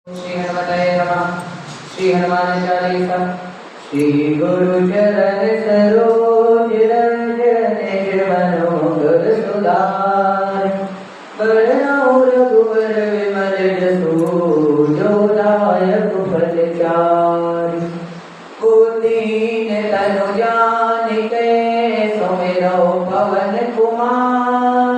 श्री हनुमते नमः। श्री हनुमान चालीसा। श्री गुरु चरण सरोज रज निज मनोहर सुधार। बरनउँ रघुबर विमल जसु जो दायक फल चारि। दीन तनु जानिके सुमिरौ पवन कुमार।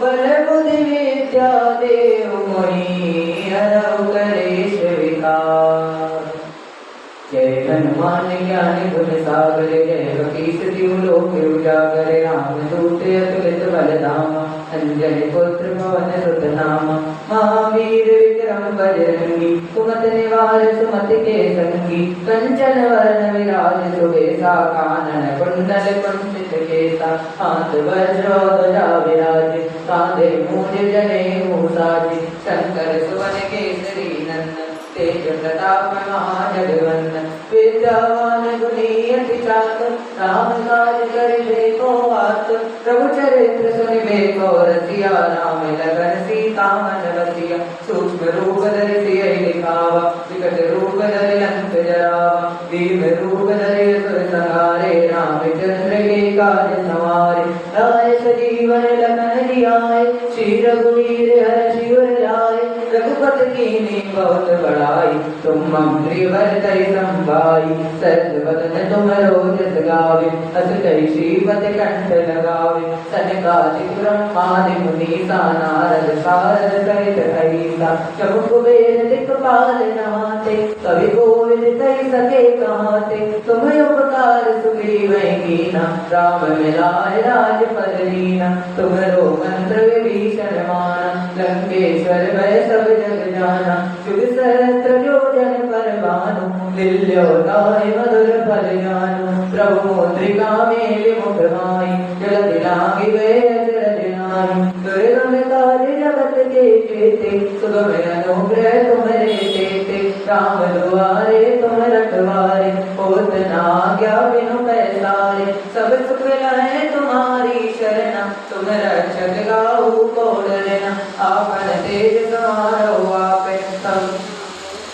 बल बुद्धि विद्या देहु मोहि हरहु कलेश विकार। जय हनुमान ज्ञान गुण सागर जय कपीस तिहु लोक उजागर। रामदूत अतुलित बल धामा अंजनी पुत्र पवन सुत नामा। महावीर विक्रम बजरंगी सुमत निवार सुमति के संगी। कंचन वरण विराज सुबेसा कानन कुंडल कुंचित केसा। हाथ वज्र ध्वजा विराज कांधे मूंज जनेऊ साज। शंकर सुवन केसरी नंदन तेज प्रताप महाजगवंदन। विद्यावान गुणी अति चातुर राम काज करिबे को आतुर। प्रभु चरित्र सुनिबे को रसिया राम लगन सीता मन बसिया। सूक्ष्म रूप धरि सियहि दिखावा विकट रूप धरि लंक जरावा। भीम रूप धरि असुर संहारे रामचंद्र के काज संवारे। लाए सजीवन लखन जियाए श्री रघुवीर हर्षि उर लाए। रघुपति कीन्ही बहुत बड़ाई तुम मम प्रिय भरतहि संभाई। सहज बदन तुमरो जस गावे अस कहि श्रीपति कंठ लगावे। सनकादिक ब्रह्मादि मुनीसा नारद सारद सहित अहिसा। जब कुबेर दिक्पाल नहाते कवि कोविद कहि सके कहाते। तुम उपकार सुग्रीवहि कीन्हा राम मिलाए राजपद दीन्हा। तुमरो मंत्र विभीषण माना लंकेश्वर भय सब जग जाना। जुग सहस्त्र योजन पर भानु लील्योताहि मधुर फल जानु। प्रभु मुद्रिका मेलि मुख माहि जलधि लांघि गए अचरज नाहि। दुर्गम काज जगत के जेते सुगम अनुग्रह तुम्हरे तेते। राम दुआरे तुम रखवारे होत न आज्ञा बिनु पैसारे। सब सुख लहै तुम्हारी शरणा तुम रक्षक काहू को डरना। आपन तेज समारो आपे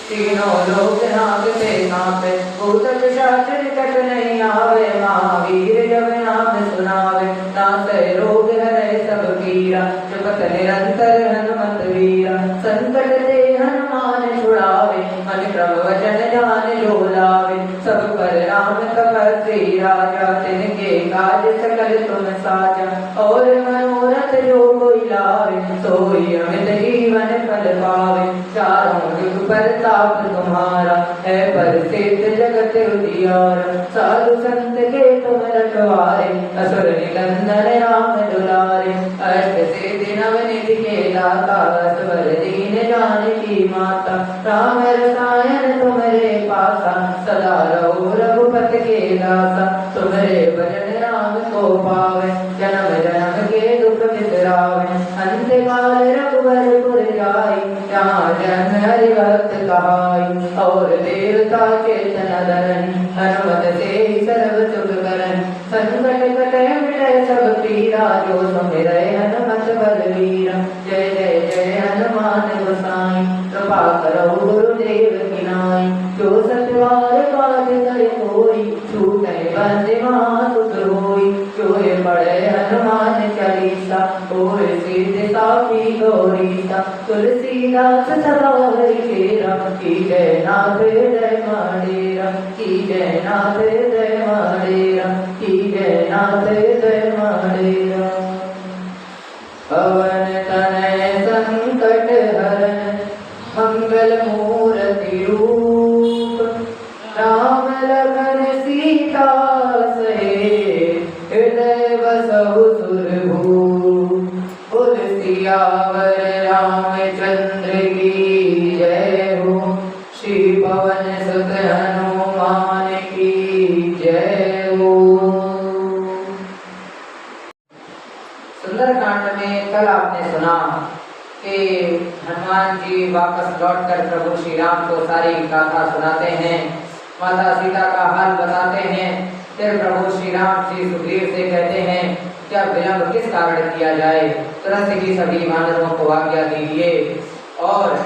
तीनों लोक नागते कांपे। भूत पिशाच निकट नहीं आवे महावीर जब नाम सुनावे। नासै रोग हरै सब पीरा जपत निरंतर हनुमत वीरा। संकट ते हनुमान छुड़ावे मन क्रम वचन ध्यान जो लावे। सब पर राम तपस्वी राजा तिनके काज सकल तुम साजा। और मनोरथ जो कोई लावे सोई अमित जीवन फल पावे। चारों युग प्रताप तुम्हारा है प्रसिद्ध जगत उजियारा। साधु संत के तुम रखवारे असुर निकंदन राम दुलारे। अष्ट सिद्धि नवनिधि के दाता असवर दीन जानकी माता। राम रसायन तुम्हारे पासा सदा रहो रघुपति के दासा। तुम्हारे भजन राम को पावे जन्म जन्म के दुख बिसरावे। अंत काल रघुबर पुर जाई जहाँ जन हरि भक्त कहाई। और देवता चेतन धरन हनुमत से सर्व सुख करन। संकट कटै मिटै सब पीरा जो सुमिरै हनुमत बलवीरा। जय जय जय हनुमान गोसाई कृपा करो गुरुदेव की नाई। जो सतवार पाठ करे कोई छूटै बंदि महासुख होई। जो ये पढ़े हनुमान चालीसा होय सिद्धि साखी गौरीसा। तुलसीदास सदा हरिचेरा की जय नाथ जय माडेरा। की जय नाथ जय माडेरा। की जय नाथ जय माडेरा। पवन तनय संकट हरन मंगल मूर्ति रूप। राम लखन सीता सहित हृदय बसहु सुरभूप। बोल सियावर रामचंद्र की जय हो। श्री पवन सुत हनुमान की जय हो। सुंदरकांड में कल आपने सुना कि हनुमान जी वापस लौटकर प्रभु श्री राम को सारी गाथा सुनाते हैं। माता सीता का हाल बताते हैं। फिर प्रभु श्री राम जी सुग्रीव से कहते हैं क्या विलंब किस कारण किया जाए। तुरंत ही सभी वानरों को आज्ञा दीजिए और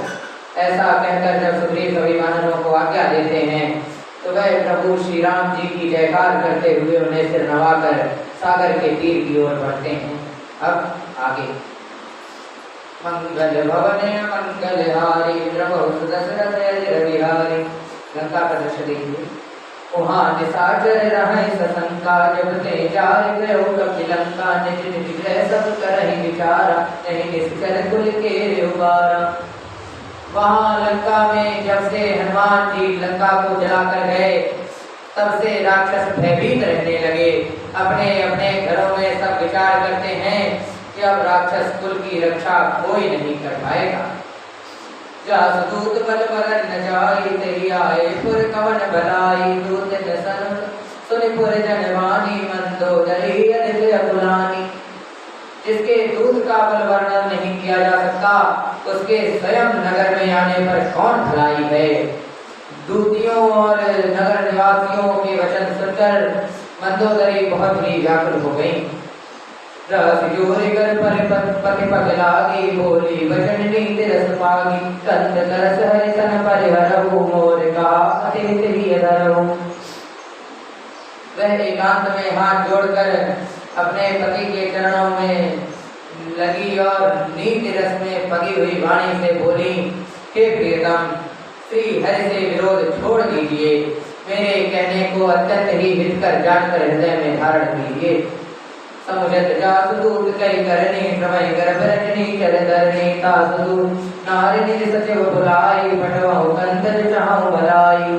ऐसा कहकर जब सुग्रीव सभी वानरों को आज्ञा देते हैं तो वह प्रभु श्री राम जी की जयकार करते हुए उन्हें सिर नवाकर सागर के तीर की ओर बढ़ते हैं। अब आगे मंगल भवन मंगलहारी प्रभु दशरथ बिहारी। लंका का दृश्य देखिए। वहाँ निशाचर रहे सशंका जब ते जार गयो कपिलंका निज निज गृह सब करहि विचारा नहीं निश्चर कुल के उबारा। वहाँ लंका में जब से हनुमान जी लंका को जलाकर गए तब से राक्षस भयभीत रहने लगे। अपने अपने घरों में सब विचार करते हैं कि अब राक्षस कुल की रक्षा कोई नहीं कर पाएगा। जासदूत बल बरन न जाई तेरी आए पुर कवन भलाई दूत न सन सुनि पुर जनवानी मंदोदरी अनिल अकुलानी। जिसके दूत का बल वर्णन नहीं किया जा सकता उसके स्वयं नगर में आने पर कौन भलाई है। दूतियों और नगर निवासियों के वचन सुनकर मंदोदरी बहुत ही व्याकुल हो गई। रस जोरी कर पति पग लागी बोली वचन नीति रस पागी कंद तरस हरि सन परिहरहु मोर का अतिथ ही धरहु। वह एकांत में हाथ जोड़कर अपने पति के चरणों में लगी और नीति रस में पगी हुई वाणी से बोली, हे प्रियतम श्री हरि से विरोध छोड़ दीजिए, मेरे कहने को अत्यंत ही हितकर जानकर हृदय में धारण कीजिए। समुझत जासदूत कई करनी समय गर्भ रजनी चरधरनी तासदूत नारी निज सचिव बुलाई पटवाऊ कंदर चाहूं भलाई।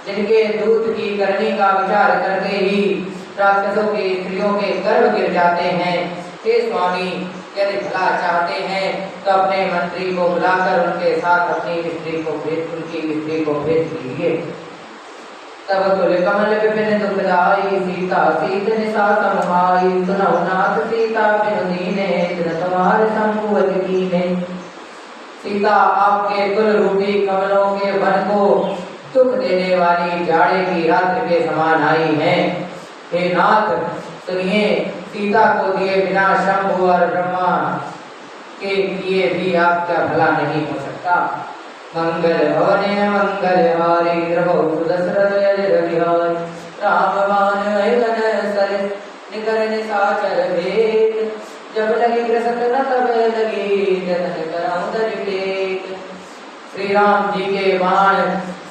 जिनके दूत की करनी का विचार करते ही राक्षसों की स्त्रियों के गर्भ गिर जाते हैं, हे स्वामी यदि भला चाहते हैं तो अपने मंत्री को बुलाकर उनके साथ अपनी स्त्री को भेज दीजिए। तब तुल कमल विपिन दुखदाई सीता सीत निशा समहाई सुनौ नाथ सीता बिनु दीने तिन तुम्हारे संपुवत कीने। सीता आपके कुल रूपी कमलों के वन को दुख देने वाली जाड़े की रात्रि के समान आई हैं। हे नाथ सुनिए, सीता को दिए बिना शंभु और ब्रह्मा के किए भी आपका भला नहीं हो सकता। मंगल भवने मंगलहारी प्रभु दशरथ बिहारी। रामवान अयगन सर निकर निशाचर भेद जब लगी ग्रसत न तब लगी जतन कराऊं तज टेक। श्री राम जी के बाण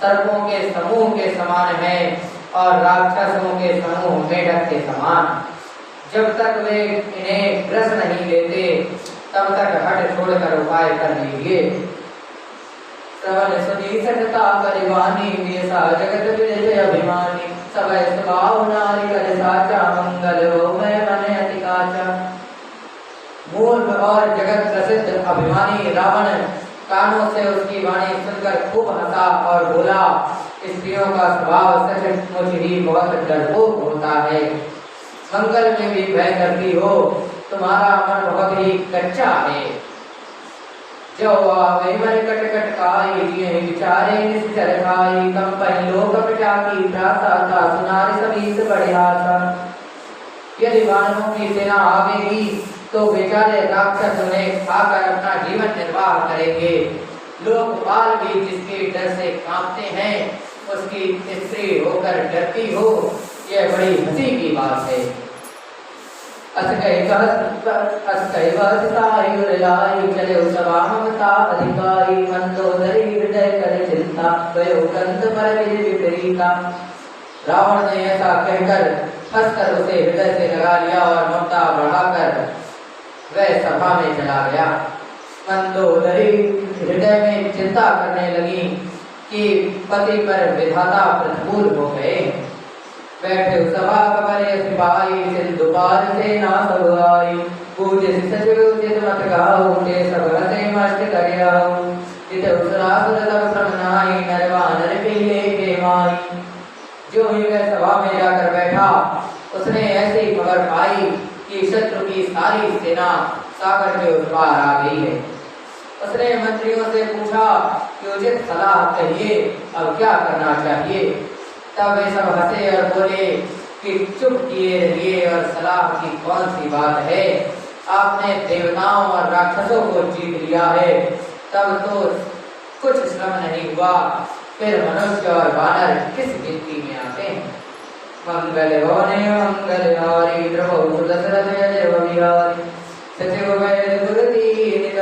सर्पों के समूह के समान हैं और राक्षसों के समूह मेढक के समान। जब तक वे इन्हें ग्रस नहीं लेते तब तक हट छोड़कर उपाय कर लीजिए। श्रवण सुनी सटता परिवानी वेसा जगत विजय अभिमानी सवै स्वभाव नारी कर साचा मंगल हो मैं मन अति काचा। मूर्ख और जगत प्रसिद्ध अभिमानी रावण कानों से उसकी वाणी सुनकर खूब हंसा और बोला, स्त्रियों का स्वभाव सचमुच ही बहुत डरपोक होता है। मंगल में भी भय करती हो, तुम्हारा मन बहुत ही कच्चा है। जो आवे मन कट कट काई जिये विचारे निश्चर खाई कम पहन लोक पिटा की प्रासा का सुनार सभी से बड़े आशा। यदि वानरों की सेना आवेगी तो बेचारे राक्षस उन्हें खाकर अपना जीवन निर्वाह करेंगे। लोकपाल भी जिसके डर से कांपते हैं उसकी स्त्री होकर डरती हो, यह बड़ी हंसी की बात है। चले सभा ममता अधिकारी मंदोदरी हृदय कर चिंता गयो कंद पर विपरीता। रावण ने ऐसा कहकर हंसकर उसे हृदय से लगा लिया और ममता बढ़ाकर वह सभा में चला गया। मंदोदरी हृदय में चिंता करने लगी कि पति पर विधाता प्रतिकूल हो गए। बैठे सभा कमरे सिपाही सिंधु पार से ना सब आई पूज्य सचिव उचित मत गाओ के सब हसे मस्त करियाओ जित उसरासुर तब प्रमनाई नरवानर पीले के माई। जो ही वह सभा में जाकर बैठा उसने ऐसी खबर पाई कि शत्रु की सारी सेना सागर के उस पार आ गई है। उसने मंत्रियों से पूछा कि उचित सलाह कहिए, अब क्या करना चाहिए। तब वे सब हंसे और बोले कि चुप किए रहिए और सलाह की कौन सी बात है। आपने देवताओं और राक्षसों को जीत लिया है, तब तो कुछ श्रम नहीं हुआ, फिर मनुष्य और वानर किस गिनती में आते हैं। मंगल होने मंगल हारी प्रभु दशरथ जय बिहारी सचिव वैद गुरु दीन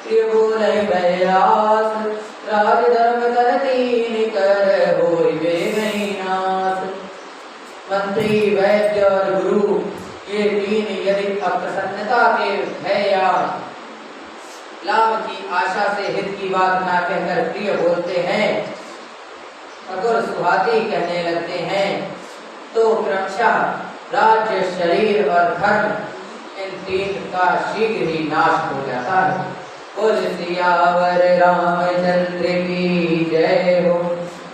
प्रिय बोले बैरास राज धर्म कर दीन कर होई बेगई नाश। मंत्री वैद्य और गुरु ये तीन यदि अप्रसन्नता के है या लाभ की आशा से हित की बात ना कहकर प्रिय बोलते हैं, अगर सुहाती कहने लगते हैं, तो क्रमशः राज्य शरीर और धर्म इन तीन का शीघ्र ही नाश हो जाता है। बोल सियावर रामचंद्र की जय हो,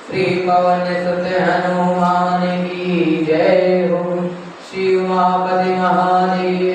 श्री पवन सुत हनुमान की जय हो, श्री उमापति महादेव